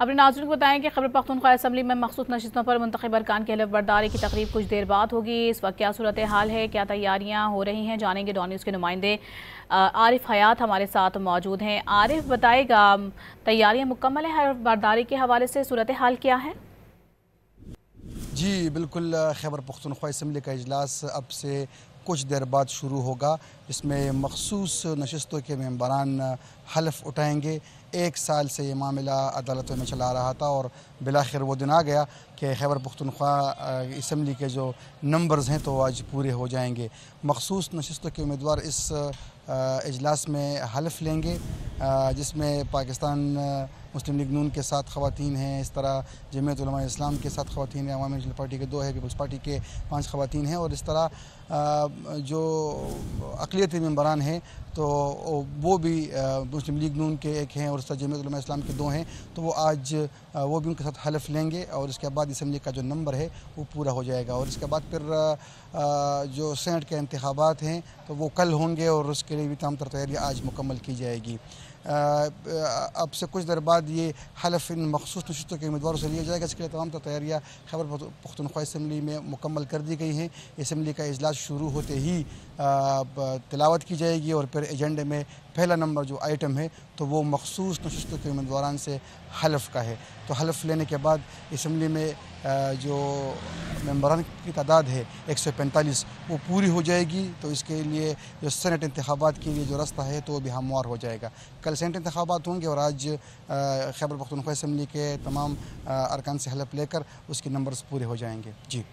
अपने नाज़रीन को बताएं कि खैबर पख्तूनख्वा असम्बली में मखसूस नशिस्तों पर मुंतखब अरकान की हलफ बर्दारी की तकरीब कुछ देर बाद होगी। इस वक्त क्या सूरत हाल है, क्या तैयारियां हो रही हैं, जानेंगे डॉन न्यूज़ के नुमाइंदे आरिफ हयात हमारे साथ मौजूद हैं। आरिफ बताएगा, तैयारियां मुकम्मल है हलफ बर्दारी के हवाले से, सूरत हाल क्या है? जी बिल्कुल, खैबर पख्तूनख्वा असम्बली का इजलास अब से कुछ देर बाद शुरू होगा। इसमें मखसूस नशिस्तों के मेंबरान हलफ उठाएंगे। एक साल से ये मामला अदालतों में चला रहा था और बिलाखिर वो दिन आ गया कि खैबर पख्तूनख्वा असम्बली के जो नंबर्स हैं तो आज पूरे हो जाएंगे। मखसूस नशिस्तों के उम्मीदवार इस इजलास में हलफ लेंगे, जिसमें पाकिस्तान मुस्लिम लीग नून के 7 ख़वातीन हैं, इस तरह जमीयत उलमा इस्लाम के 7 ख़वातीन हैं, अवामी नेशनल पार्टी के 2 है, पीपल्स पार्टी के 5 ख़वातीन हैं और इस तरह जो अक़लियती मेंबरान हैं तो वो भी मुस्लिम लीग नून के एक हैं और इस तरह जमीयत उलमा इस्लाम के 2 हैं। तो वो आज वो भी उनके साथ हलफ लेंगे और इसके बाद असम्बली का जो नंबर है वो पूरा हो जाएगा। और इसके बाद फिर जो सेनेट के इंतखाबात हैं तो वो कल होंगे और उसके लिए भी तमाम तर तैयारियाँ आज मुकम्मल की जाएगी। अब से कुछ देर बाद ये हलफ इन मखसूस नशिस्तों के उम्मीदवारों से लिया जाएगा। इसके लिए तमाम तैयारियाँ खैबर पख्तूनख्वा असम्बली में मुकम्मल कर दी गई हैं। असम्बली का इजलास शुरू होते ही तिलावत की जाएगी और फिर एजेंडे में पहला नंबर जो आइटम है तो वो मखसूस नशिस्तों के उम्मीदवारान से हलफ का है। तो हलफ लेने के बाद असम्बली में जो मेंबरान की तादाद है 145 वो पूरी हो जाएगी। तो इसके लिए जो सेनेट इंतखाबात के लिए जो रास्ता है तो वो भी हमवार हो जाएगा। कल सेनेट इंतखाबात होंगे और आज खैबर पख्तूनख्वा असम्बली के तमाम अरकान से हलफ लेकर उसके नंबर्स पूरे हो जाएंगे। जी।